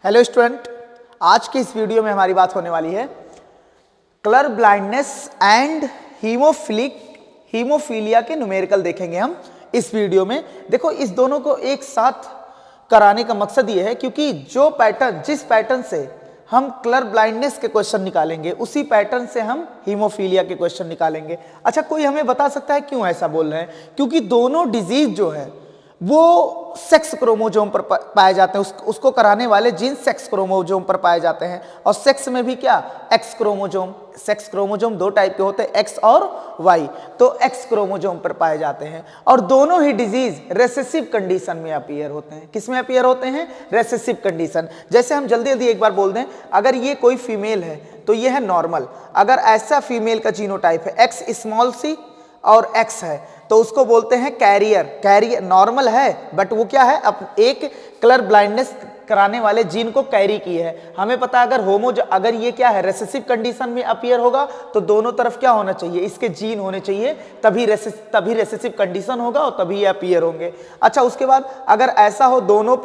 Hello student, आज की इस वीडियो में हमारी बात होने वाली है कलर ब्लाइंडनेस एंड हीमोफीलिया के न्यूमेरिकल देखेंगे हम इस वीडियो में। देखो, इस दोनों को एक साथ कराने का मकसद ये है क्योंकि जिस पैटर्न से हम कलर ब्लाइंडनेस के क्वेश्चन निकालेंगे उसी पैटर्न से हम हीमोफीलिया के क्वेश्चन निकालेंगे। अच्छा, कोई हमें बता सकता है क्यों ऐसा बोल रहे हैं? क्योंकि दोनों डिजीज जो है वो सेक्स क्रोमोसोम पर पाए जाते हैं, उसको कराने वाले जीन सेक्स क्रोमोसोम पर पाए जाते हैं। और सेक्स में भी क्या, एक्स क्रोमोसोम। सेक्स क्रोमोसोम दो टाइप के होते हैं, एक्स और वाई, तो एक्स क्रोमोसोम पर पाए जाते हैं। और दोनों ही डिजीज रेसेसिव कंडीशन में अपीयर होते हैं। किस में अपीयर होते हैं? Recessive condition. जैसे हम जल्दी जल्दी एक बार बोल दें, अगर ये कोई फीमेल है तो ये है नॉर्मल। अगर ऐसा फीमेल का जीनोटाइप है एक्स स्मॉल सी और एक्स है तो उसको बोलते हैं कैरियर। नॉर्मल है बट वो क्या है, अब एक कलर ब्लाइंडनेस कराने वाले जीन को कैरी की है। हमें पता है अगर ये क्या है, रेसेसिव कंडीशन में अपीयर होगा तो दोनों तरफ क्या होना चाहिए, इसके जीन होने चाहिए, तभी रेसेसिव कंडीशन होगा और तभी ये अपीयर होंगे। अच्छा, उसके बाद अगर ऐसा हो दोनों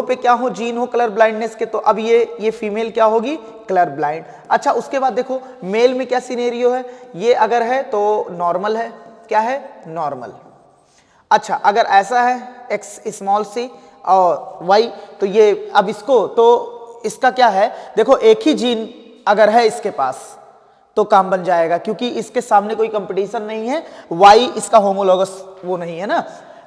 पे क्या हो, जीन हो कलर ब्लाइंडनेस के, तो अब ये फीमेल क्या होगी, कलर ब्लाइंड। अच्छा, उसके बाद देखो मेल में क्या सिनेरियो है, ये अगर है तो नॉर्मल है, क्या है, नॉर्मल। अच्छा, अगर ऐसा है एक्स स्मॉल सी और वाई, तो ये अब इसका क्या है, देखो एक ही जीन अगर है इसके पास तो काम बन जाएगा क्योंकि इसके सामने कोई कंपटीशन नहीं है, वाई इसका होमोलॉगस वो नहीं है ना।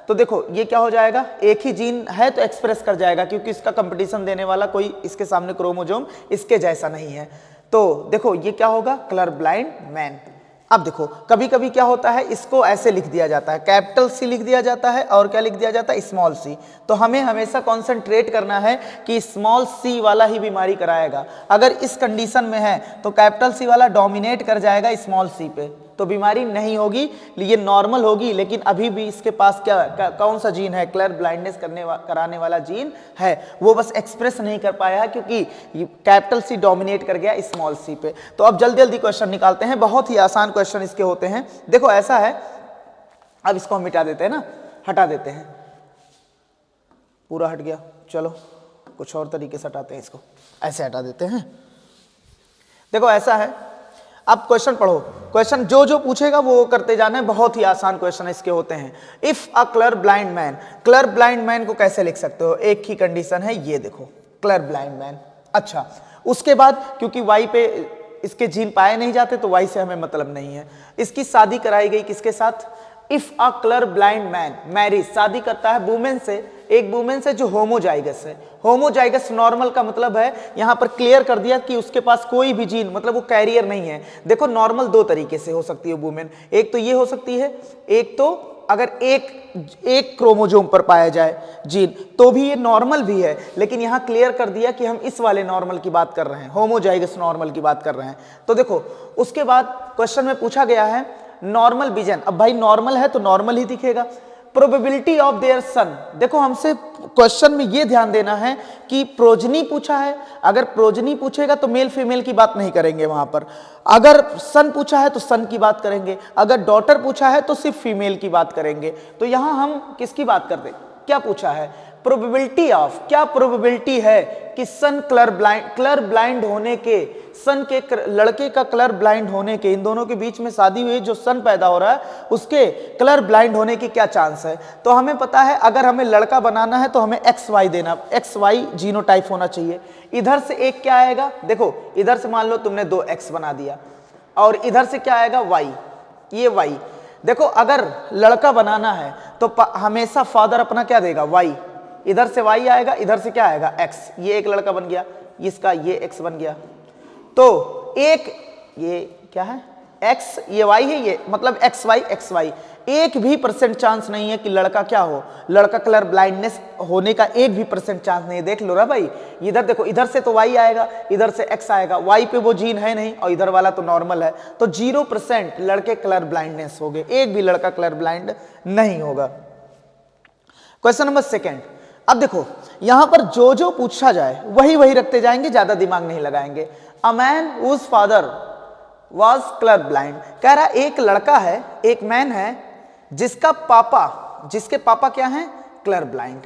तो देखो ये क्या हो जाएगा, एक ही जीन है तो एक्सप्रेस कर जाएगा क्योंकि इसका कंपटीशन देने वाला कोई इसके सामने क्रोमोसोम इसके जैसा नहीं है। तो देखो ये क्या होगा, कलर ब्लाइंड मैन। अब देखो कभी कभी क्या होता है, इसको ऐसे लिख दिया जाता है, कैपिटल सी लिख दिया जाता है और क्या लिख दिया जाता है, स्मॉल सी। तो हमें हमेशा कॉन्सेंट्रेट करना है कि स्मॉल सी वाला ही बीमारी कराएगा। अगर इस कंडीशन में है तो कैपिटल सी वाला डोमिनेट कर जाएगा स्मॉल सी पे, तो बीमारी नहीं होगी, ये नॉर्मल होगी। लेकिन अभी भी इसके पास कौन सा जीन है, कलर ब्लाइंडनेस कराने वाला जीन है, वो बस एक्सप्रेस नहीं कर पाया है क्योंकि कैपिटल सी डोमिनेट कर गया स्मॉल सी पे। तो अब जल्दी जल्दी क्वेश्चन निकालते हैं, बहुत ही आसान क्वेश्चन इसके होते हैं। देखो ऐसा है, अब इसको हम मिटा देते हैं ना, हटा देते हैं, पूरा हट गया। चलो कुछ और तरीके से हटाते हैं, इसको ऐसे हटा देते हैं। देखो ऐसा है, अब क्वेश्चन पढ़ो, क्वेश्चन जो पूछेगा वो करते जाना है, बहुत ही आसान क्वेश्चन इसके होते हैं। If a colour blind man को कैसे लिख सकते हो, एक ही कंडीशन है, ये देखो कलर ब्लाइंड मैन। अच्छा, उसके बाद क्योंकि वाई पे इसके जीन पाए नहीं जाते तो वाई से हमें मतलब नहीं है। इसकी शादी कराई गई किसके साथ, if a colour blind man marriage, शादी करता है वुमेन से, एक वुमेन से जो होमोजाइगस है। होमोजाइगस नॉर्मल का मतलब है, यहां पर क्लियर कर दिया कि उसके पास कोई भी जीन, मतलब वो कैरियर नहीं है। देखो नॉर्मल दो तरीके से हो सकती है वुमेन, एक तो ये हो सकती है, एक तो अगर एक क्रोमोसोम पर पाया जाए जीन तो भी ये नॉर्मल भी है। लेकिन यहां क्लियर कर दिया कि हम इस वाले नॉर्मल की बात कर रहे हैं, होमोजाइगस नॉर्मल की बात कर रहे हैं। तो देखो उसके बाद क्वेश्चन में पूछा गया है नॉर्मल विजन। अब भाई नॉर्मल है तो नॉर्मल ही दिखेगा। प्रोबेबिलिटी ऑफ देयर सन, देखो हमसे क्वेश्चन में ये ध्यान देना है कि प्रोजनी पूछा है, अगर प्रोजनी पूछेगा तो मेल फीमेल की बात नहीं करेंगे वहां पर। अगर सन पूछा है तो सन की बात करेंगे, अगर डॉटर पूछा है तो सिर्फ फीमेल की बात करेंगे। तो यहां हम किसकी बात करते, क्या पूछा है, प्रोबेबिलिटी ऑफ, क्या प्रोबेबिलिटी है कि सन कलर ब्लाइंड होने के, सन के लड़के का कलर ब्लाइंड होने के, इन दोनों के बीच में शादी हुई, जो सन पैदा हो रहा है उसके कलर ब्लाइंड होने की क्या चांस है। तो हमें पता है अगर हमें लड़का बनाना है तो हमें XY देना, XY जीनोटाइप होना चाहिए। इधर से एक क्या आएगा, देखो इधर से मान लो तुमने 2X बना दिया और इधर से क्या आएगा Y, ये Y। देखो अगर लड़का बनाना है तो हमेशा फादर अपना क्या देगा, Y, इधर से Y आएगा, इधर से क्या आएगा, X। ये एक लड़का बन गया, इसका ये X बन गया। तो एक ये क्या है, X, ये Y है, ये मतलब XY। एक भी % चांस नहीं है कि लड़का क्या हो, लड़का कलर ब्लाइंडनेस होने का एक भी % चांस नहीं है। देख लो ना भाई, इधर देखो, इधर से तो Y आएगा, इधर से X आएगा, Y पे वो जीन है नहीं और इधर वाला तो नॉर्मल है। तो 0% लड़के कलर ब्लाइंडनेस हो गए, एक भी लड़का कलर ब्लाइंड नहीं होगा। Question number 2। अब देखो यहां पर जो पूछा जाए वही रखते जाएंगे, ज्यादा दिमाग नहीं लगाएंगे। A man whose father was colour blind, कह रहा एक लड़का है, एक मैन है जिसके पापा क्या है, कलर ब्लाइंड,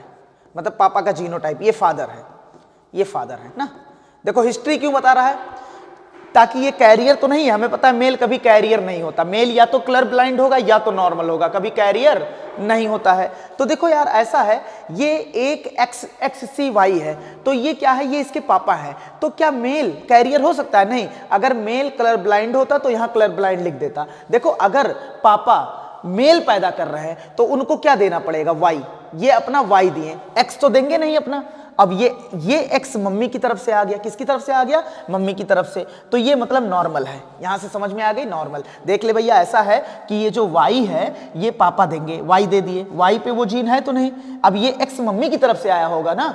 मतलब पापा का जीनोटाइप, ये फादर है, ये फादर है ना। देखो हिस्ट्री क्यों बता रहा है, ताकि ये कैरियर तो नहीं है, हमें पता है मेल कभी कैरियर नहीं होता, मेल या तो कलर ब्लाइंड होगा या तो नॉर्मल होगा, कभी कैरियर नहीं होता है। तो देखो यार ऐसा है, ये एक XCY है, तो ये क्या है, ये इसके पापा है, तो क्या मेल कैरियर हो सकता है? नहीं। अगर मेल कलर ब्लाइंड होता तो यहां कलर ब्लाइंड लिख देता। देखो अगर पापा मेल पैदा कर रहे हैं तो उनको क्या देना पड़ेगा, Y, ये अपना Y दिए, X तो देंगे नहीं अपना। अब ये X मम्मी की तरफ से आ गया, किसकी तरफ से आ गया, मम्मी की तरफ से, तो ये मतलब नॉर्मल है। यहां से समझ में आ गई, नॉर्मल। देख ले भैया ऐसा है कि ये जो Y है ये पापा देंगे, Y दे दिए, Y पे वो जीन है तो नहीं। अब ये X मम्मी की तरफ से आया होगा ना,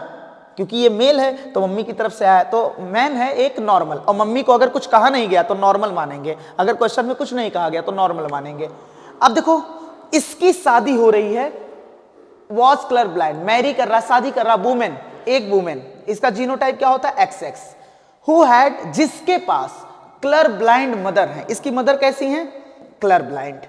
क्योंकि ये मेल है तो मम्मी की तरफ से आया, तो मैन है एक नॉर्मल। और मम्मी को अगर कुछ कहा नहीं गया तो नॉर्मल मानेंगे, अगर क्वेश्चन में कुछ नहीं कहा गया तो नॉर्मल मानेंगे। अब देखो इसकी शादी हो रही है, वॉज कलर ब्लाइंड, मैरी कर रहा, शादी कर रहा, वुमेन, एक वुमेन, इसका जीनोटाइप क्या होता है, XX, हु हैड, जिसके पास कलर ब्लाइंड मदर है। इसकी मदर कैसी है, कलर ब्लाइंड।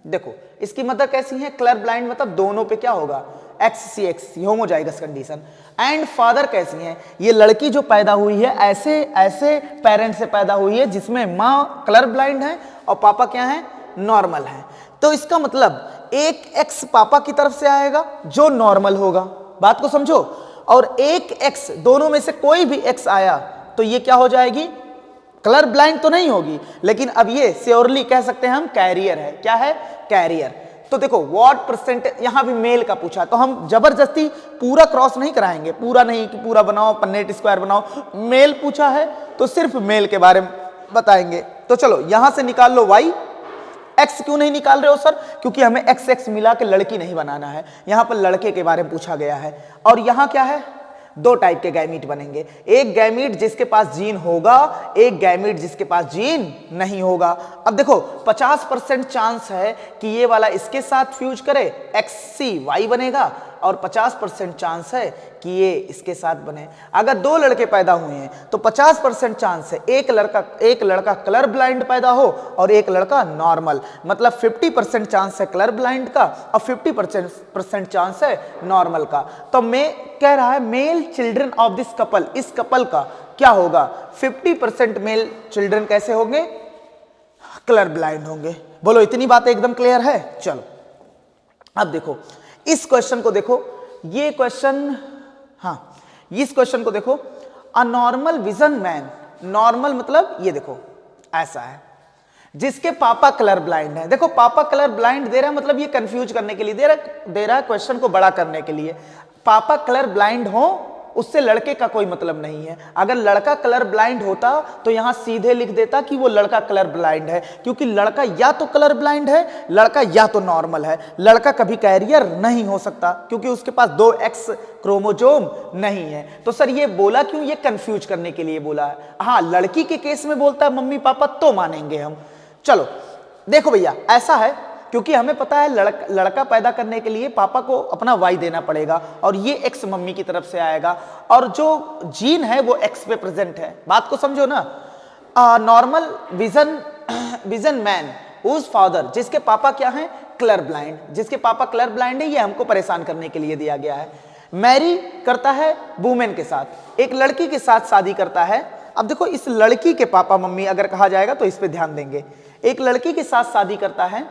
देखो इसकी मदर कैसी है, कलर ब्लाइंड, मतलब दोनों पे क्या होगा, XCX, homozygous condition. And father कैसी है, ये लड़की जो पैदा हुई है ऐसे पेरेंट्स से पैदा हुई है जिसमें माँ कलर ब्लाइंड है और पापा क्या है, नॉर्मल है। तो इसका मतलब एक X पापा की तरफ से आएगा जो नॉर्मल होगा, बात को समझो, और एक X, दोनों में से कोई भी X आया तो ये क्या हो जाएगी, कलर ब्लाइंड तो नहीं होगी, लेकिन अब ये श्योरली कह सकते हैं हम कैरियर है। क्या है, कैरियर। तो देखो व्हाट परसेंट, यहां भी मेल का पूछा तो हम जबरदस्ती पूरा क्रॉस नहीं कराएंगे, पूरा नहीं कि पूरा बनाओ पन्नेट स्क्वायर बनाओ, मेल पूछा है तो सिर्फ मेल के बारे में बताएंगे। तो चलो यहां से निकाल लो Y। X क्यों नहीं निकाल रहे हो सर, क्योंकि हमें XX मिला के लड़की नहीं बनाना है, यहां पर लड़के के बारे में पूछा गया है। और यहां क्या है, दो टाइप के गैमीट बनेंगे, एक गैमीट जिसके पास जीन होगा, एक गैमीट जिसके पास जीन नहीं होगा। अब देखो 50% चांस है कि ये वाला इसके साथ फ्यूज करे, XCY बनेगा, और 50% चांस है कि ये इसके साथ बने। अगर दो लड़के पैदा हुए हैं तो 50% चांस है एक लड़का कलर ब्लाइंड पैदा हो और एक लड़का नॉर्मल, मतलब 50% चांस है कलर ब्लाइंड का और 50% चांस है नॉर्मल का। तो मैं कह रहा है male children of this couple, इस कपल का क्या होगा, 50% मेल चिल्ड्रन कैसे होंगे, कलर ब्लाइंड होंगे। बोलो इतनी बात एकदम क्लियर है। चलो अब देखो इस क्वेश्चन को देखो, ये क्वेश्चन, हाँ इस क्वेश्चन को देखो, a normal vision man, normal मतलब ये देखो ऐसा है जिसके पापा कलर ब्लाइंड है। देखो पापा कलर ब्लाइंड दे रहा है, मतलब ये कंफ्यूज करने के लिए दे रहा है क्वेश्चन को बड़ा करने के लिए। पापा कलर ब्लाइंड हो उससे लड़के का कोई मतलब नहीं है। अगर लड़का कलर ब्लाइंड होता तो यहां सीधे लिख देता कि वो लड़का कलर ब्लाइंड है, क्योंकि लड़का या तो कलर ब्लाइंड है, लड़का या तो नॉर्मल है। लड़का कभी कैरियर नहीं हो सकता क्योंकि उसके पास 2X क्रोमोजोम नहीं है। तो सर ये बोला क्यों, ये कंफ्यूज करने के लिए बोला है। हाँ लड़की के केस में बोलता है मम्मी पापा तो मानेंगे हम। चलो देखो भैया ऐसा है, क्योंकि हमें पता है लड़का पैदा करने के लिए पापा को अपना Y देना पड़ेगा और ये X मम्मी की तरफ से आएगा और जो जीन है वो X पे प्रेजेंट है। बात को समझो ना। Normal vision man whose father, जिसके पापा क्या है, कलर ब्लाइंड, जिसके पापा कलर ब्लाइंड है, ये हमको परेशान करने के लिए दिया गया है। मैरी करता है वुमेन के साथ, एक लड़की के साथ शादी करता है। अब देखो इस लड़की के पापा मम्मी अगर कहा जाएगा तो इस पे ध्यान देंगे। एक लड़की के साथ शादी करता है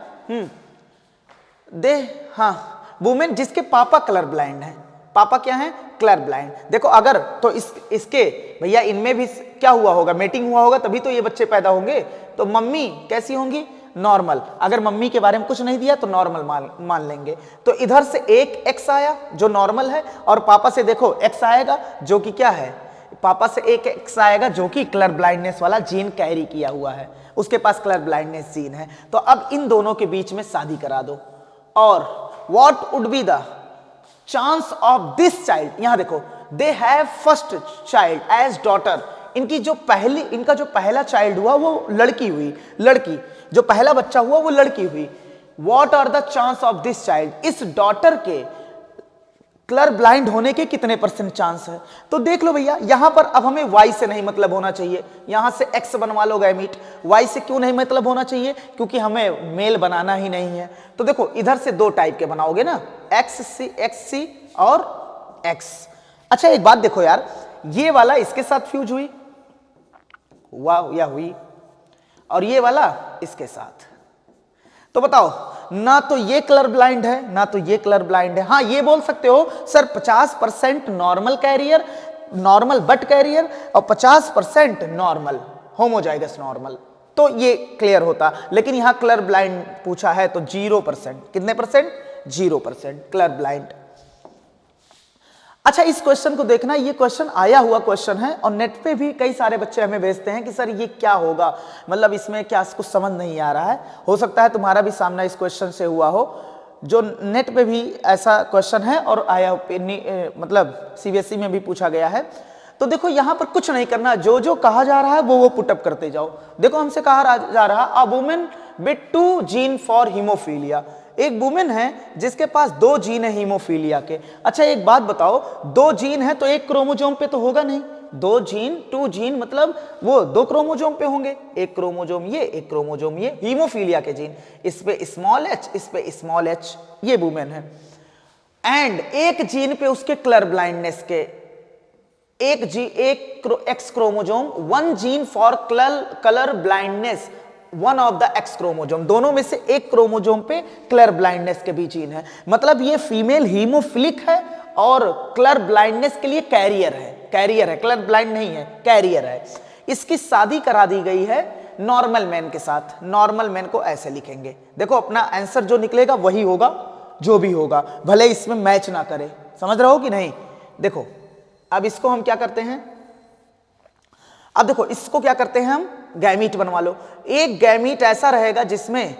हाँ वुमेन जिसके पापा कलर ब्लाइंड है। पापा क्या है, कलर ब्लाइंड। देखो अगर तो इसके भैया इनमें भी क्या हुआ होगा, मेटिंग हुआ होगा तभी तो ये बच्चे पैदा होंगे। तो मम्मी कैसी होंगी, नॉर्मल। अगर मम्मी के बारे में कुछ नहीं दिया तो नॉर्मल मान लेंगे। तो इधर से एक X आया जो नॉर्मल है और पापा से देखो X आएगा जो कि क्या है, पापा से एक X आएगा जो कि कलर ब्लाइंडनेस वाला जीन कैरी किया हुआ है, उसके पास कलर ब्लाइंडनेस जीन है। तो अब इन दोनों के बीच में शादी करा दो और what would be the chance of this child, यहां देखो they have first child as daughter, इनका जो पहला चाइल्ड हुआ वो लड़की हुई, लड़की जो पहला बच्चा हुआ वो लड़की हुई। What are the chance of this child, इस डॉटर के कलर ब्लाइंड होने के कितने % चांस है। तो देख लो भैया यहां पर अब हमें Y से नहीं मतलब होना चाहिए, यहां से X बनवा लो गैमीट। Y से क्यों नहीं मतलब होना चाहिए, क्योंकि हमें मेल बनाना ही नहीं है। तो देखो इधर से दो टाइप के बनाओगे ना, XC और X। अच्छा एक बात देखो यार, ये वाला इसके साथ फ्यूज हुई, हुआ या हुई, और ये वाला इसके साथ। तो बताओ, ना तो ये कलर ब्लाइंड है ना तो ये कलर ब्लाइंड है। हाँ, ये बोल सकते हो sir 50% normal carrier, normal but carrier, और 50% नॉर्मल होमोजाइगस नॉर्मल, तो ये क्लियर होता। लेकिन यहां कलर ब्लाइंड पूछा है तो 0%। कितने परसेंट? 0% colour blind. अच्छा, इस क्वेश्चन को देखना, ये क्वेश्चन आया हुआ क्वेश्चन है और नेट पे भी कई सारे बच्चे हमें भेजते हैं कि सर ये क्या होगा, मतलब इसमें क्या कुछ समझ नहीं आ रहा है। हो सकता है तुम्हारा भी सामना इस क्वेश्चन से हुआ हो, जो नेट पे भी ऐसा क्वेश्चन है और आया, मतलब सीबीएसई में भी पूछा गया है। तो देखो यहां पर कुछ नहीं करना, जो जो कहा जा रहा है वो पुटअप करते जाओ। देखो हमसे कहा जा रहा a woman with 2 gene for haemophilia, एक वुमेन है जिसके पास 2 जीन है हीमोफीलिया के। अच्छा एक बात बताओ, 2 जीन है तो एक क्रोमोजोम पे तो होगा नहीं, 2 जीन मतलब वो 2 क्रोमोजोम पे होंगे, एक क्रोमोजोम ये, एक क्रोमोजोम ये, हीमोफीलिया के जीन, इस पे स्मॉल h, इस पे स्मॉल h, ये वुमेन है। एंड एक जीन पे उसके कलर ब्लाइंडनेस के एक x chromosome, 1 gene for colour blindness, 1 of the x chromosome, दोनों में से एक क्रोमोजोम पे कलर ब्लाइंडनेस के भी जीन है। मतलब ये फीमेल हीमोफिलिक है और कलर ब्लाइंडनेस के लिए कैरियर है, कलर ब्लाइंड नहीं है, कैरियर है। इसकी शादी करा दी गई है नॉर्मल मैन के साथ। नॉर्मल मैन को ऐसे लिखेंगे, देखो अपना आंसर जो निकलेगा वही होगा, जो भी होगा, भले इसमें मैच ना करे। समझ रहे हो कि नहीं? देखो अब इसको हम क्या करते हैं, अब देखो इसको क्या करते हैं हम, गैमीट बनवा लो। एक गैमीट ऐसा रहेगा जिसमें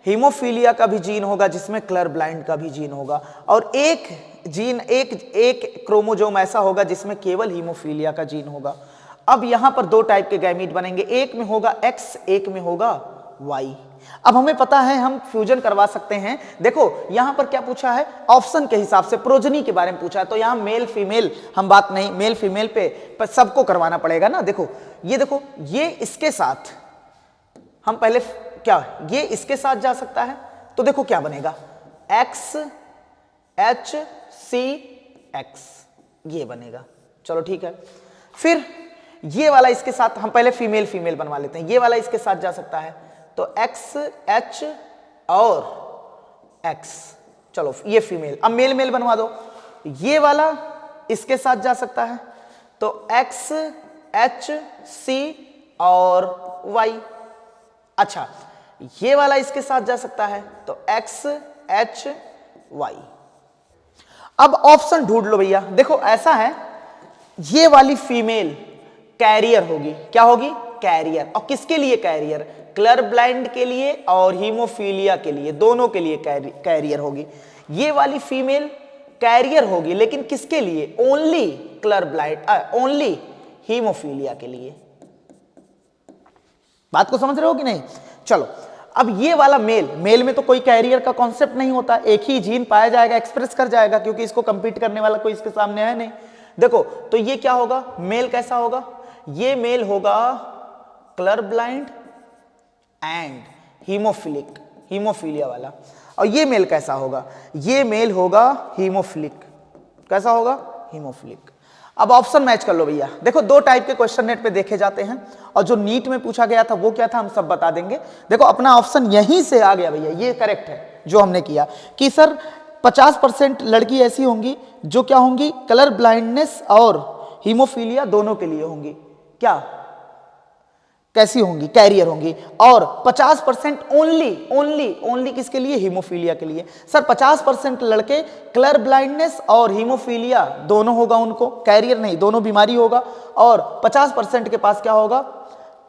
हीमोफीलिया का भी जीन होगा, जिसमें कलर ब्लाइंड का भी जीन होगा, और एक जीन एक क्रोमोजोम ऐसा होगा जिसमें केवल हीमोफीलिया का जीन होगा। अब यहां पर 2 टाइप के गैमीट बनेंगे, एक में होगा X, एक में होगा Y। अब हमें पता है हम फ्यूजन करवा सकते हैं। देखो यहां पर क्या पूछा है, ऑप्शन के हिसाब से प्रोजनी के बारे में पूछा है, तो यहां मेल फीमेल हम बात नहीं, मेल फीमेल पे सबको करवाना पड़ेगा ना। देखो ये इसके साथ हम पहले क्या, ये इसके साथ जा सकता है, तो देखो क्या बनेगा, XHCX, ये बनेगा। चलो ठीक है, फिर ये वाला इसके साथ हम पहले फीमेल फीमेल बनवा लेते हैं, ये वाला इसके साथ जा सकता है, तो XH और X। चलो ये फीमेल, अब मेल मेल बनवा दो, ये वाला इसके साथ जा सकता है, तो XHC और Y। अच्छा ये वाला इसके साथ जा सकता है, तो XHY। अब ऑप्शन ढूंढ लो भैया। देखो ऐसा है, ये वाली फीमेल कैरियर होगी, क्या होगी, कैरियर। और किसके लिए कैरियर, कलर ब्लाइंड के लिए और हीमोफीलिया के लिए, दोनों के लिए कैरियर होगी। ये वाली फीमेल कैरियर होगी, लेकिन किसके लिए, only colour blind, only haemophilia के लिए। बात को समझ रहे हो कि नहीं? चलो अब ये वाला मेल में तो कोई कैरियर का कॉन्सेप्ट नहीं होता, एक ही जीन पाया जाएगा, एक्सप्रेस कर जाएगा, क्योंकि इसको कंपीट करने वाला कोई इसके सामने है नहीं। देखो तो ये क्या होगा, मेल कैसा होगा, ये मेल होगा colour blind and haemophilic, haemophilia वाला। और ये मेल कैसा होगा, ये मेल होगा हीमोफिलिक, कैसा होगा, हीमोफिलिक। अब ऑप्शन मैच कर लो भैया। देखो 2 टाइप के क्वेश्चन नेट पे देखे जाते हैं, और जो नीट में पूछा गया था वो क्या था हम सब बता देंगे। देखो अपना ऑप्शन यहीं से आ गया भैया, ये करेक्ट है जो हमने किया कि सर 50% लड़की ऐसी होंगी जो क्या होंगी, कलर ब्लाइंडनेस और हीमोफीलिया दोनों के लिए होंगी, क्या कैसी होंगी, कैरियर होंगी। और 50% ओनली किसके लिए, हीमोफीलिया के लिए। सर 50% लड़के कलर ब्लाइंडनेस और हीमोफीलिया दोनों होगा उनको, कैरियर नहीं, दोनों बीमारी होगा। और 50% के पास क्या होगा,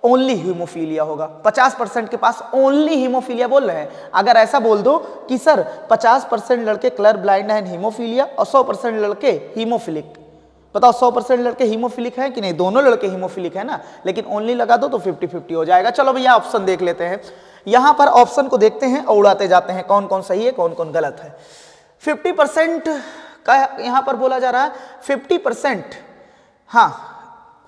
ओनली हीमोफीलिया होगा। 50% के पास ओनली हीमोफीलिया बोल रहे हैं। अगर ऐसा बोल दो कि सर 50% लड़के कलर ब्लाइंड एंड हीमोफीलिया और 100% लड़के हीमोफिलिक, बताओ 100% लड़के हीमोफिलिक है कि नहीं, दोनों लड़के हीमोफिलिक है ना, लेकिन ओनली लगा दो तो 50-50 हो जाएगा। चलो भैया ऑप्शन देख लेते हैं, यहां पर ऑप्शन को देखते हैं और उड़ाते जाते हैं कौन कौन सही है कौन कौन गलत है। 50% का यहां पर बोला जा रहा है, 50%, हाँ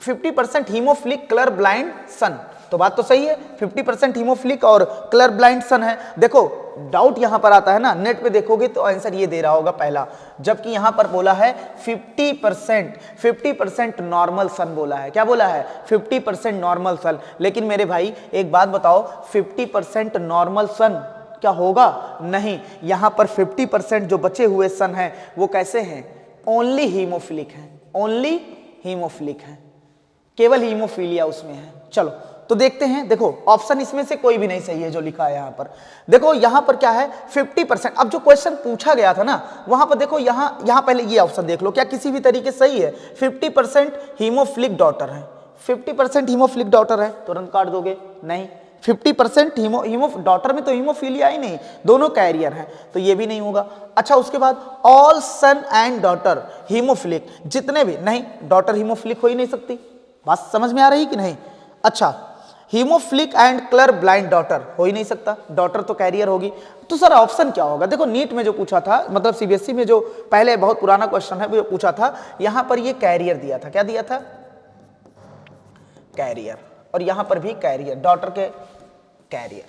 50% हीमोफिलिक कलर ब्लाइंड सन, तो बात तो सही है, 50% हीमोफिलिक और कलर ब्लाइंड सन है। देखो डाउट यहां पर आता है ना, नेट पे देखोगे तो आंसर ये दे रहा होगा पहला, जबकि यहां पर बोला है 50% नॉर्मल सन बोला है। क्या बोला है? 50% नॉर्मल सन। लेकिन मेरे भाई एक बात बताओ, 50% नॉर्मल सन क्या होगा? नहीं, यहां पर 50% जो बचे हुए सन हैं वो कैसे हैं? ओनली हीमोफिलिक हैं, ओनली हीमोफिलिक हैं, केवल हीमोफीलिया उसमें है। चलो तो देखते हैं। देखो ऑप्शन इसमें से कोई भी नहीं सही है जो लिखा है यहां पर। देखो यहां पर क्या है 50%। अब जो क्वेश्चन पूछा गया था ना वहां पर देखो, यहां पहले ये ऑप्शन देख लो, क्या किसी भी तरीके सही है? 50% हीमोफिलिक डॉटर है, 50% हीमोफिलिक डॉटर है, तुरंत काट दोगे? नहीं, 50% हीमो डॉटर में तो हीमोफीलिया ही नहीं, दोनों कैरियर हैं, तो ये भी नहीं होगा। अच्छा उसके बाद all son and daughter haemophilic, जितने भी, नहीं डॉटर हीमोफिलिक हो ही नहीं सकती, बात समझ में आ रही कि नहीं? अच्छा haemophilic and colour blind daughter हो ही नहीं सकता, डॉटर तो कैरियर होगी। तो सर ऑप्शन क्या होगा? देखो नीट में जो पूछा था, मतलब सीबीएसई में जो पहले बहुत पुराना क्वेश्चन है वो पूछा था, यहां पर ये कैरियर दिया था। क्या दिया था? कैरियर। और यहां पर भी कैरियर, डॉटर के कैरियर।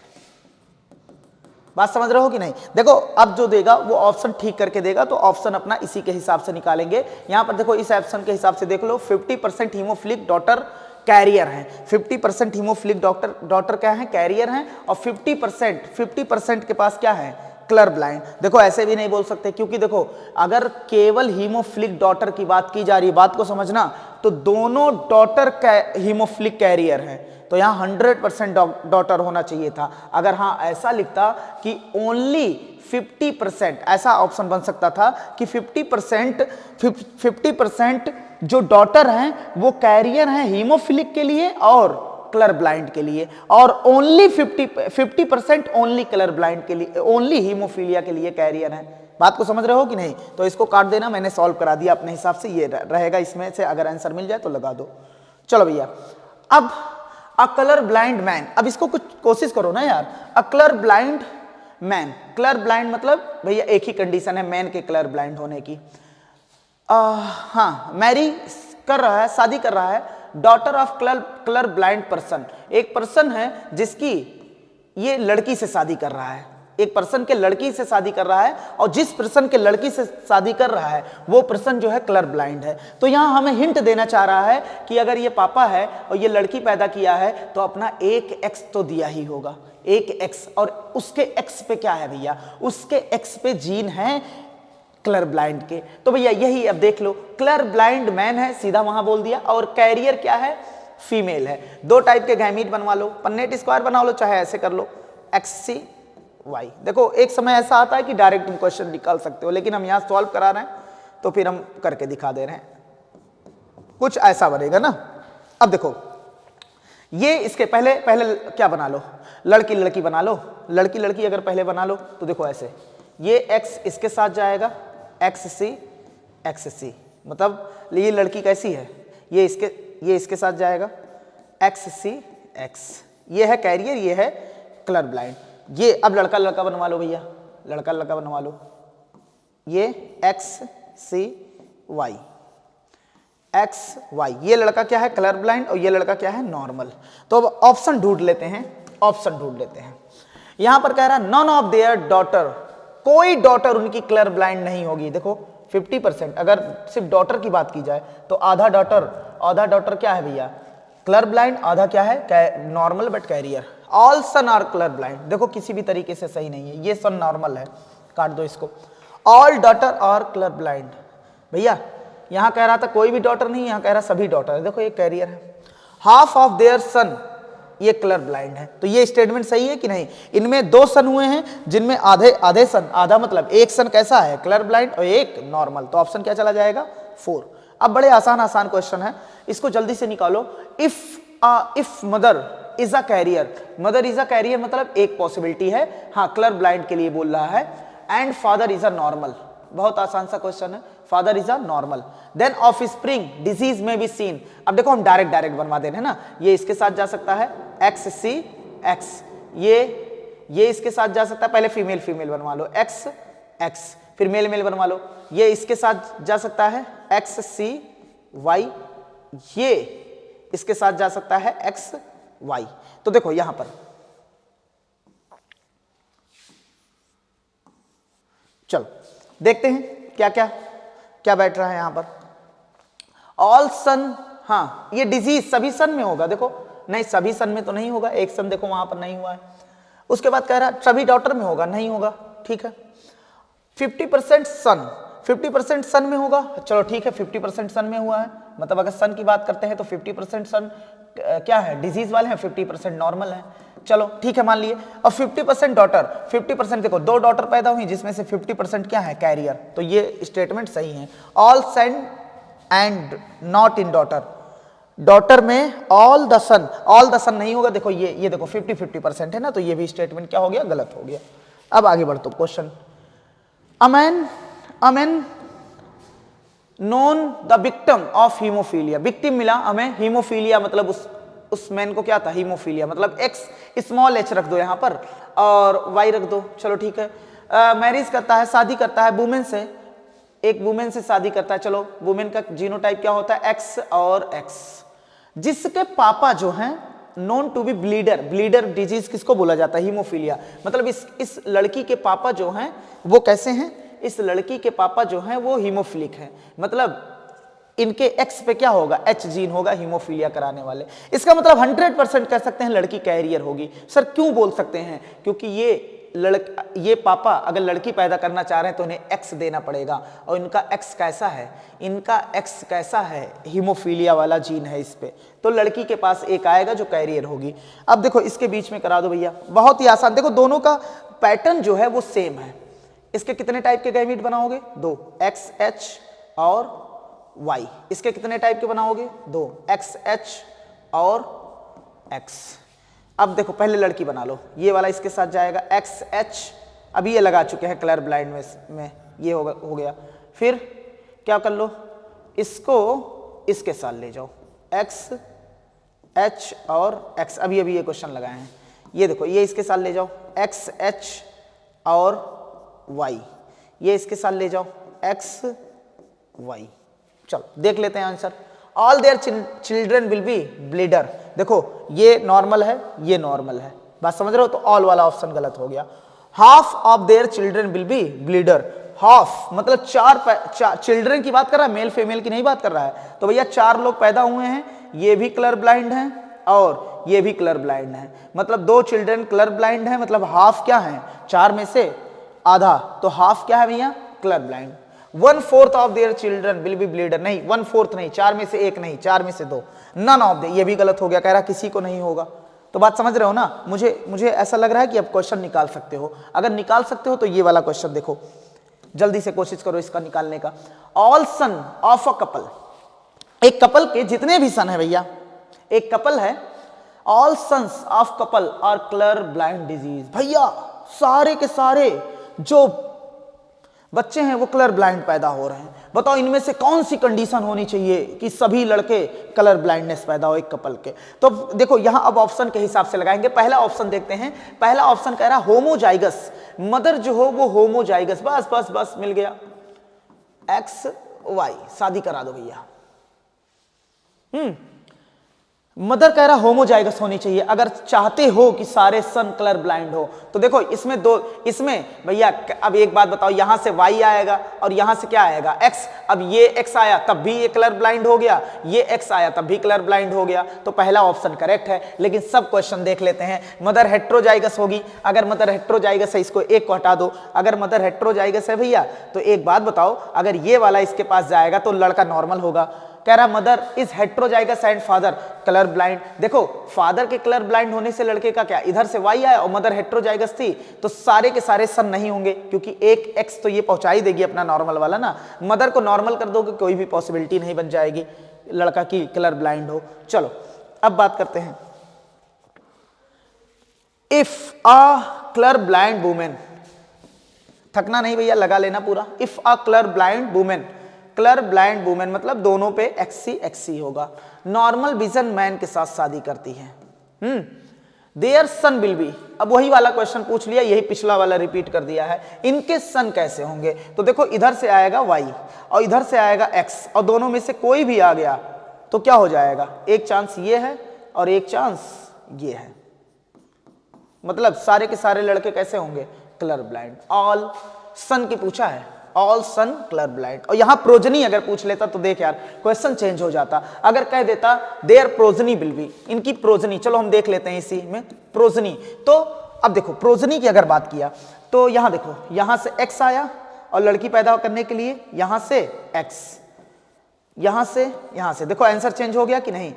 बात समझ रहे हो कि नहीं? देखो अब जो देगा वो ऑप्शन ठीक करके देगा, तो ऑप्शन अपना इसी के हिसाब से निकालेंगे। यहां पर देखो इस ऑप्शन के हिसाब से देख लो, 50% हीमोफिलिक डॉटर कैरियर हैं, 50% हीमोफिलिक डॉटर क्या है? कैरियर हैं, और 50% के पास क्या है? Colour blind. देखो ऐसे भी नहीं बोल सकते, क्योंकि देखो अगर केवल हीमोफिलिक डॉटर की बात की जा रही, बात को समझना, तो दोनों डॉटर हीमोफिलिक कैरियर हैं, तो यहाँ 100% डॉटर होना चाहिए था। अगर हाँ ऐसा लिखता कि ओनली 50%, ऐसा ऑप्शन बन सकता था कि 50% जो डॉटर हैं वो कैरियर हैं हीमोफिलिक के लिए और कलर ब्लाइंड के लिए, और ओनली 50% ओनली कलर ब्लाइंड के लिए, ओनली हीमोफीलिया के लिए कैरियर है। बात को समझ रहे हो कि नहीं? तो इसको काट देना, मैंने सॉल्व करा दिया अपने हिसाब से, ये रहेगा इसमें से, अगर आंसर मिल जाए तो लगा दो। चलो भैया अब अ कलर ब्लाइंड मैन, अब इसको कुछ कोशिश करो ना यार। A colour blind man, colour blind मतलब भैया एक ही कंडीशन है मैन के कलर ब्लाइंड होने की। हाँ, मैरी कर रहा है, शादी कर रहा है, daughter of colour blind person, एक पर्सन है जिसकी ये लड़की से शादी कर रहा है, एक पर्सन के लड़की से शादी कर रहा है, और जिस पर्सन के लड़की से शादी कर रहा है वो पर्सन जो है कलर ब्लाइंड है। तो यहाँ हमें हिंट देना चाह रहा है कि अगर ये पापा है और ये लड़की पैदा किया है तो अपना एक एक्स तो दिया ही होगा, एक एक्स, और उसके एक्स पे क्या है भैया? उसके एक्स पे जीन है कलर ब्लाइंड के। तो भैया यही अब देख लो, कलर ब्लाइंड मैन है, सीधा वहां बोल दिया, और कैरियर क्या है? फीमेल है। दो टाइप के गैमीट बनवा लो, पन्नेट स्क्वायर बना लो, चाहे ऐसे कर लो, XCY। देखो एक समय ऐसा आता है कि डायरेक्ट तुम क्वेश्चन निकाल सकते हो, लेकिन हम यहां सॉल्व करा रहे हैं तो फिर हम करके दिखा दे रहे हैं, कुछ ऐसा बनेगा ना। अब देखो ये इसके पहले क्या बना लो? लड़की लड़की बना लो, लड़की लड़की अगर पहले बना लो तो देखो ऐसे, ये X इसके साथ जाएगा, XC, मतलब ये लड़की कैसी है? ये इसके साथ जाएगा, XCX, ये है कैरियर, ये है कलर ब्लाइंड। ये अब लड़का लड़का बनवा लो भैया, लड़का लड़का बनवा लो, ये XCY, ये लड़का क्या है? कलर ब्लाइंड, और ये लड़का क्या है? नॉर्मल। तो अब ऑप्शन ढूंढ लेते हैं, यहां पर कह रहा है नॉन ऑफ देयर डॉटर, कोई डॉटर उनकी कलर ब्लाइंड नहीं होगी। देखो 50%, अगर सिर्फ डॉटर की बात की जाए तो आधा डॉटर क्या है भैया? कलर ब्लाइंड, आधा क्या है? Normal but carrier. All son are colour blind, देखो किसी भी तरीके से सही नहीं है, ये सन नॉर्मल है, काट दो इसको। All daughter are colour blind, भैया यहां कह रहा था कोई भी डॉटर नहीं, यहां कह रहा सभी डॉटर है, देखो ये कैरियर है। हाफ ऑफ देयर सन, ये कलर ब्लाइंड है, तो ये स्टेटमेंट सही है कि नहीं? इनमें दो सन हुए हैं जिनमें आधे सन, आधा मतलब एक सन कैसा है? कलर ब्लाइंड, और एक नॉर्मल, तो ऑप्शन क्या चला जाएगा? 4। अब बड़े आसान क्वेश्चन है, इसको जल्दी से निकालो। If mother is a carrier, mother is a carrier मतलब एक पॉसिबिलिटी है, हाँ कलर ब्लाइंड के लिए बोल रहा है, and father is a normal, बहुत आसान सा क्वेश्चन है, father is a normal, then offspring disease में बी सीन। अब देखो हम डायरेक्ट बनवा दे रहे हैं ना, ये इसके साथ जा सकता है XCX, ये इसके साथ जा सकता है, पहले फीमेल बनवा लो XX, फिर मेल बनवा लो, ये इसके साथ जा सकता है XCY, ये इसके साथ जा सकता है वाई। तो देखो यहां पर चलो देखते हैं क्या क्या क्या बैठ रहा है यहां पर। ऑल सन, हाँ ये डिजीज सभी सन में होगा, देखो नहीं सभी सन में तो नहीं होगा, एक सन देखो वहां पर नहीं हुआ है। उसके बाद कह रहा है सभी डॉटर में होगा, नहीं होगा, ठीक है। 50% सन, 50% सन में होगा, चलो ठीक है 50% सन में हुआ है, मतलब अगर सन की बात करते हैं तो 50% सन क्या है, डिजीज वाले हैं, 50% नॉर्मल है, चलो ठीक है मान लिए। और 50% डॉटर, 50% देखो दो डॉटर पैदा हुई जिसमें से 50% क्या है, कैरियर, तो ये स्टेटमेंट सही है। All son and not in daughter, daughter में ऑल द सन नहीं होगा, देखो ये देखो 50-50% है ना, तो ये भी स्टेटमेंट क्या हो गया, गलत हो गया। अब आगे बढ़ो question. Amen known the victim of haemophilia, victim मिला हमें हीमोफीलिया, मतलब उस मैन को क्या था, हीमोफीलिया, मतलब एक्स स्मॉल एच रख दो यहां पर और वाई रख दो, चलो ठीक है। मैरिज करता है, शादी करता है वुमेन से, एक वुमेन से शादी करता है, चलो वुमेन का जीनोटाइप क्या होता है, एक्स और एक्स, जिसके पापा जो हैं known to be bleeder, bleeder disease किसको बोला जाता है, हीमोफीलिया, मतलब इस लड़की के पापा जो हैं वो कैसे हैं, इस लड़की के पापा जो हैं वो हीमोफिलिक हैं, मतलब इनके एक्स पे क्या होगा, एच जीन होगा हीमोफीलिया कराने वाले। इसका मतलब 100% कह सकते हैं लड़की कैरियर होगी। सर क्यों बोल सकते हैं, क्योंकि ये पापा अगर लड़की पैदा करना चाह रहे हैं तो उन्हें एक्स देना पड़ेगा, और इनका एक्स कैसा है, इनका एक्स कैसा है, हीमोफीलिया वाला जीन है इस पे, तो लड़की के पास एक आएगा जो कैरियर होगी। अब देखो इसके बीच में करा दो भैया, बहुत ही आसान, देखो दोनों का पैटर्न जो है वो सेम है। इसके कितने टाइप के गैमीट बनाओगे, दो, एक्स एच और वाई। इसके कितने टाइप के बनाओगे, दो, एक्स एच और एक्स। अब देखो पहले लड़की बना लो, ये वाला इसके साथ जाएगा एक्स एच, अभी ये लगा चुके हैं कलर ब्लाइंड में ये हो गया। फिर क्या कर लो, इसको इसके साथ ले जाओ, एक्स एच और एक्स, अभी ये क्वेश्चन लगाए हैं, ये देखो ये इसके साथ ले जाओ एक्स एच और वाई, ये इसके साथ ले जाओ एक्स वाई। चलो देख लेते हैं answer. All their children will be bleeder, देखो ये नॉर्मल है, ये नॉर्मल है, बात समझ रहे हो, तो ऑल वाला ऑप्शन गलत हो गया। Half of their children will be bleeder, half मतलब चार चिल्ड्रन की बात कर रहा है, मेल फीमेल की नहीं बात कर रहा है, तो भैया 4 लोग पैदा हुए हैं, ये भी कलर ब्लाइंड हैं और ये भी कलर ब्लाइंड है, मतलब 2 चिल्ड्रन कलर ब्लाइंड है, मतलब हाफ क्या है, 4 में से आधा, तो हाफ क्या है भैया, colour blind. 1/4 of their children will be bleeder, नहीं 1/4 नहीं, 4 में से 1 नहीं, 4 में से 2, नन ऑफ दे, ये भी गलत हो गया, कह रहा किसी को नहीं होगा। तो बात समझ रहे हो ना, मुझे ऐसा लग रहा है कि अब क्वेश्चन निकाल सकते हो, अगर निकाल सकते हो तो ये वाला क्वेश्चन देखो, जल्दी से कोशिश करो इसका निकालने का। All son of a couple, एक कपल के जितने भी सन है भैया, एक कपल है, all sons of couple are colour blind disease, भैया सारे के सारे जो बच्चे हैं वो कलर ब्लाइंड पैदा हो रहे हैं, बताओ इनमें से कौन सी कंडीशन होनी चाहिए कि सभी लड़के कलर ब्लाइंडनेस पैदा हो एक कपल के। तो देखो यहां अब ऑप्शन के हिसाब से लगाएंगे, पहला ऑप्शन देखते हैं, पहला ऑप्शन कह रहा होमोजाइगस, मदर जो हो वो होमोजाइगस, बस बस बस मिल गया, एक्स वाई, शादी करा दो भैया। मदर कह रहा होमोजाइगस होनी चाहिए, अगर चाहते हो कि सारे सन कलर ब्लाइंड हो, तो देखो इसमें दो, इसमें भैया अब एक बात बताओ, यहां से y आएगा और यहां से क्या आएगा x, अब ये x आया तब भी ये कलर ब्लाइंड हो गया, ये x आया तब भी कलर ब्लाइंड हो गया, तो पहला ऑप्शन करेक्ट है। लेकिन सब क्वेश्चन देख लेते हैं, मदर हेट्रोजाइगस होगी, अगर मदर हेट्रोजाइगस है इसको एक को हटा दो, अगर मदर हेट्रोजाइगस है भैया तो एक बात बताओ, अगर ये वाला इसके पास जाएगा तो लड़का नॉर्मल होगा। कह रहा mother is heterozygous and father colour blind, देखो फादर के कलर ब्लाइंड होने से लड़के का क्या, इधर से वाई आया और मदर हेट्रोजाइगस थी तो सारे के सारे सन नहीं होंगे, क्योंकि एक एक्स तो ये पहुंचा ही देगी अपना नॉर्मल वाला ना, मदर को नॉर्मल कर दोगे कोई भी पॉसिबिलिटी नहीं बन जाएगी लड़का की कलर ब्लाइंड हो। चलो अब बात करते हैं, if a colour blind woman, थकना नहीं भैया लगा लेना पूरा, if a colour blind woman, colour blind woman मतलब दोनों पे एक्सी होगा, नॉर्मल विजन मैन के साथ शादी करती है, देयर सन विल बी, अब वही वाला क्वेश्चन पूछ लिया, यही पिछला वाला रिपीट कर दिया है, इनके सन कैसे होंगे, तो देखो इधर से आएगा y और इधर से आएगा x और दोनों में से कोई भी आ गया तो क्या हो जाएगा, एक चांस ये है और एक चांस ये है, मतलब सारे के सारे लड़के कैसे होंगे, कलर ब्लाइंड। ऑल सन की पूछा है, ऑल सन कलर ब्लाइंड। और यहां प्रोजनी अगर पूछ लेता तो देख यार क्वेश्चन चेंज हो जाता। अगर कह देता देयर प्रोजनी विल बी, इनकी प्रोजनी, चलो हम देख लेते हैं इसी में प्रोजनी। तो अब देखो प्रोजनी की अगर बात किया तो यहां देखो, यहां से एक्स आया और लड़की पैदा करने के लिए यहां से एक्स, यहां से देखो आंसर चेंज हो गया कि नहीं।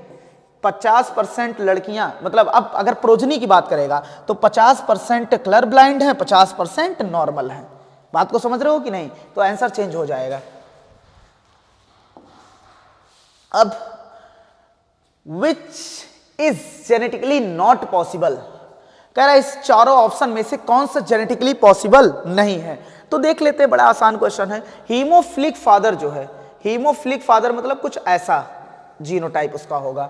50% लड़कियां, मतलब अब अगर प्रोजनी की बात करेगा तो 50% कलर ब्लाइंड है, 50% नॉर्मल है। बात को समझ रहे हो कि नहीं, तो आंसर चेंज हो जाएगा। अब which is genetically not possible, कह रहा है इस चारों ऑप्शन में से कौन सा जेनेटिकली पॉसिबल नहीं है। तो देख लेते हैं, बड़ा आसान क्वेश्चन है। हीमोफिलिक फादर जो है, हीमोफिलिक फादर मतलब कुछ ऐसा जीनोटाइप उसका होगा,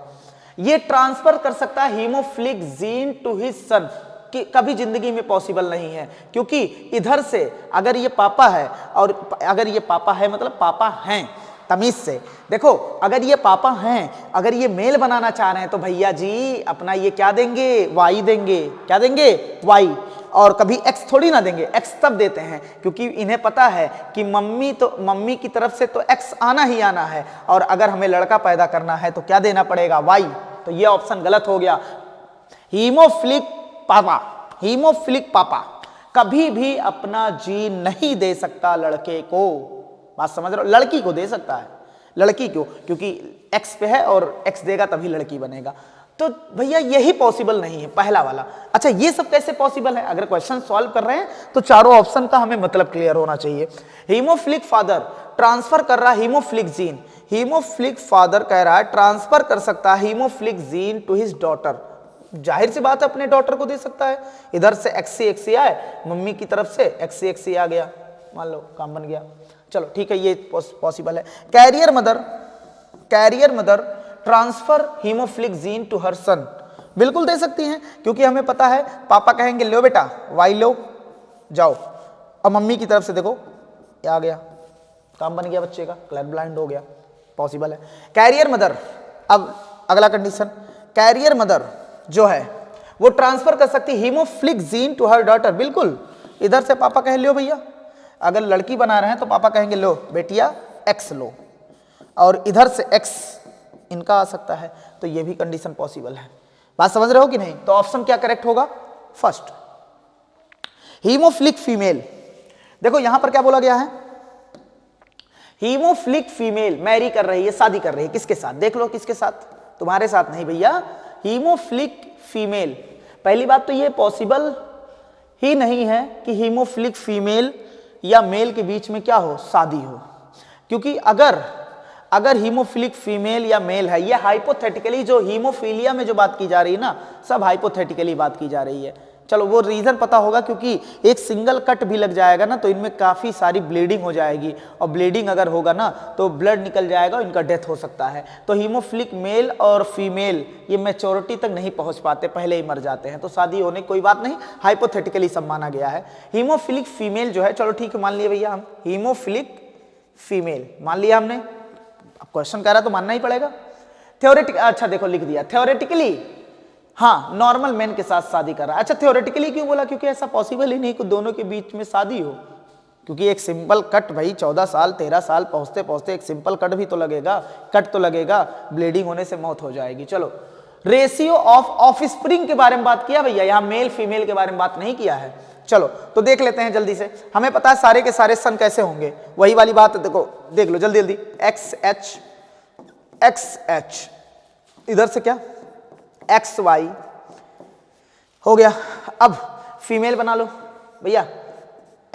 ये ट्रांसफर कर सकता है haemophilic gene to his son, कि कभी जिंदगी में पॉसिबल नहीं है। क्योंकि इधर से अगर ये पापा है और अगर ये पापा है मतलब पापा हैं, तमीज से देखो, अगर ये पापा हैं, अगर ये मेल बनाना चाह रहे हैं तो भैया जी अपना ये क्या देंगे, वाई देंगे। क्या देंगे, वाई। और कभी एक्स थोड़ी ना देंगे, एक्स तब देते हैं क्योंकि इन्हें पता है कि मम्मी की तरफ से तो एक्स आना ही आना है, और अगर हमें लड़का पैदा करना है तो क्या देना पड़ेगा, वाई। तो ये ऑप्शन गलत हो गया। हीमोफिलिक पापा कभी भी अपना जीन नहीं दे सकता लड़के को। बात समझ रहे हो, लड़की को दे सकता है। लड़की क्यों, क्योंकि एक्स पे है और एक्स देगा तभी लड़की बनेगा। तो भैया यही पॉसिबल नहीं है, पहला वाला। अच्छा ये सब कैसे पॉसिबल है, अगर क्वेश्चन सॉल्व कर रहे हैं तो चारों ऑप्शन का हमें मतलब क्लियर होना चाहिए। हीमोफिलिक फादर ट्रांसफर कर रहा है हीमोफिलिक जीन, हीमोफिलिक फादर कह रहा है ट्रांसफर कर सकता है haemophilic gene to his daughter. जाहिर सी बात है अपने डॉटर को दे सकता है। इधर से एक्सी आए, मम्मी की तरफ से एक्सी आ गया, मान लो काम बन गया। चलो ठीक है, ये पॉसिबल है। Carrier mother transfer haemophilic gene to her son, बिल्कुल दे सकती हैं, क्योंकि हमें पता है पापा कहेंगे लो बेटा वाई लो जाओ, और मम्मी की तरफ से देखो ये आ गया, काम बन गया बच्चे का, कलर ब्लाइंड हो गया, पॉसिबल है। कैरियर मदर, अब अगला कंडीशन, कैरियर मदर जो है वो ट्रांसफर कर सकती haemophilic gene to her daughter, बिल्कुल। इधर से पापा कह लो भैया, अगर लड़की बना रहे हैं तो पापा कहेंगे लो बेटिया एक्स लो, और इधर से एक्स इनका आ सकता है, तो ये भी कंडीशन पॉसिबल है। बात समझ रहे हो कि नहीं, तो ऑप्शन क्या करेक्ट होगा, फर्स्ट। हीमोफिलिक फीमेल, देखो यहां पर क्या बोला गया है, हीमोफिलिक फीमेल मैरी कर रही है, शादी कर रही है, किसके साथ, देख लो किसके साथ, तुम्हारे साथ नहीं भैया। हीमोफिलिक फीमेल, पहली बात तो ये पॉसिबल ही नहीं है कि हीमोफिलिक फीमेल या मेल के बीच में क्या हो, शादी हो, क्योंकि अगर हीमोफिलिक फीमेल या मेल है, ये हाइपोथेटिकली, जो हीमोफीलिया में जो बात की जा रही है ना, सब हाइपोथेटिकली बात की जा रही है। चलो वो रीजन पता होगा, क्योंकि एक सिंगल कट भी लग जाएगा ना तो इनमें काफी सारी ब्लीडिंग हो जाएगी, और ब्लीडिंग अगर होगा ना तो ब्लड निकल जाएगा, इनका डेथ हो सकता है। तो हीमोफिलिक मेल और फीमेल ये मैच्योरिटी तक नहीं पहुंच पाते, पहले ही मर जाते हैं, तो शादी होने की कोई बात नहीं, हाइपोथेटिकली सब माना गया है। हीमोफिलिक फीमेल जो है, चलो ठीक है मान लिया भैया हम, हीमोफिलिक फीमेल मान लिया हमने, अब क्वेश्चन कह रहा तो मानना ही पड़ेगा। थ्योरेटिक, अच्छा देखो लिख दिया थ्योरेटिकली, हाँ नॉर्मल मैन के साथ शादी कर रहा है। अच्छा थ्योरेटिकली क्यों बोला, क्योंकि ऐसा पॉसिबल ही नहीं कि दोनों के बीच में शादी हो, क्योंकि एक सिंपल कट भाई 14 साल 13 साल पहुंचते पहुंचते एक सिंपल कट भी तो लगेगा, कट तो लगेगा, ब्लीडिंग होने से मौत हो जाएगी। चलो रेशियो ऑफ ऑफस्प्रिंग के बारे में बात किया भैया, यहाँ मेल फीमेल के बारे में बात नहीं किया है। चलो तो देख लेते हैं जल्दी से, हमें पता है सारे के सारे सन कैसे होंगे, वही वाली बात देखो, देख लो जल्दी जल्दी, एक्स एच, इधर से क्या एक्स वाई हो गया। अब फीमेल बना लो भैया,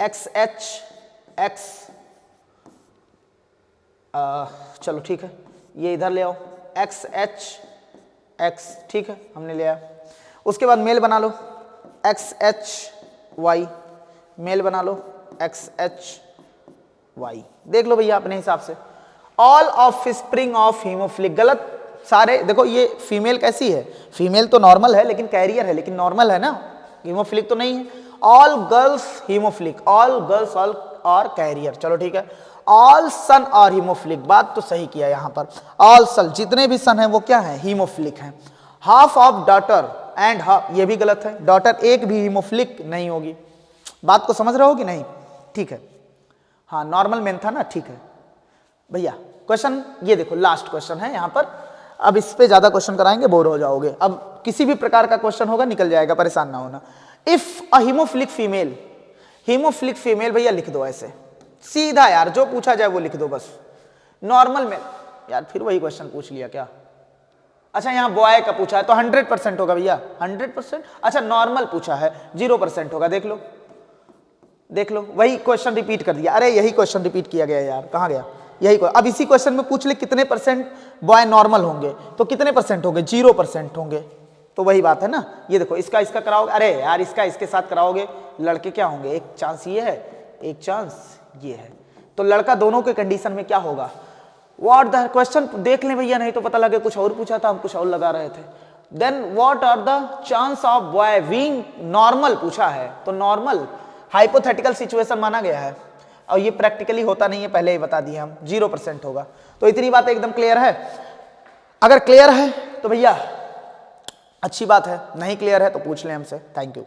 एक्स एच एक्स, चलो ठीक है, ये इधर ले आओ, एक्स एच एक्स, ठीक है हमने ले आया। उसके बाद मेल बना लो, एक्स एच वाई, मेल बना लो एक्स एच वाई, देख लो भैया अपने हिसाब से। ऑल ऑफस्प्रिंग ऑफ हीमोफिलिक, गलत सारे, देखो ये फीमेल कैसी है, फीमेल तो नॉर्मल है लेकिन कैरियर है, लेकिन नॉर्मल है ना, हीमोफिलिक तो नहीं है। All girls haemophilic, all girls all और कैरियर, चलो ठीक है। ऑल सन और हीमोफिलिक, बात तो सही किया यहाँ पर, ऑल सन जितने भी सन है वो क्या है, हीमोफिलिक हैं। हाफ ऑफ डॉटर एंड हाँ ये भी गलत है, डॉटर एक भी हीमोफिलिक नहीं होगी। बात को समझ रहे हो कि नहीं? ठीक है, हाँ नॉर्मल मेन था ना, ठीक है भैया। क्वेश्चन ये देखो, लास्ट क्वेश्चन है यहाँ पर, अब इस पे ज्यादा क्वेश्चन कराएंगे बोर हो जाओगे। अब किसी भी प्रकार का क्वेश्चन होगा निकल जाएगा, परेशान ना होना। If a haemophilic female, haemophilic female भैया लिख दो ऐसे सीधा यार, जो पूछा जाए वो लिख दो बस। नॉर्मल में यार फिर वही क्वेश्चन पूछ लिया क्या? अच्छा यहाँ बॉय का पूछा है तो 100% होगा भैया, 100%। अच्छा नॉर्मल पूछा है 0% होगा, देख लो देख लो, वही क्वेश्चन रिपीट कर दिया। अरे यही क्वेश्चन रिपीट किया गया यार, कहाँ गया यही। अब इसी क्वेश्चन में पूछ ले कितने परसेंट बॉय नॉर्मल होंगे, तो कितने परसेंट होंगे? 0% होंगे। तो वही बात है ना, ये देखो इसका इसका कराओगे, अरे यार इसका इसके साथ कराओगे, लड़के क्या होंगे? एक चांस ये है, एक चांस ये है, तो लड़का दोनों के कंडीशन में क्या होगा? व्हाट द क्वेश्चन देख लें भैया, नहीं तो पता लगे कुछ और पूछा था, हम कुछ और लगा रहे थे। Then what are the chance of boy being normal पूछा है, तो नॉर्मल हाइपोथेटिकल सिचुएशन माना गया है, और ये प्रैक्टिकली होता नहीं है, पहले ही बता दिए हम, 0% होगा। तो इतनी बात एकदम क्लियर है। अगर क्लियर है तो भैया अच्छी बात है, नहीं क्लियर है तो पूछ लें हमसे। Thank you.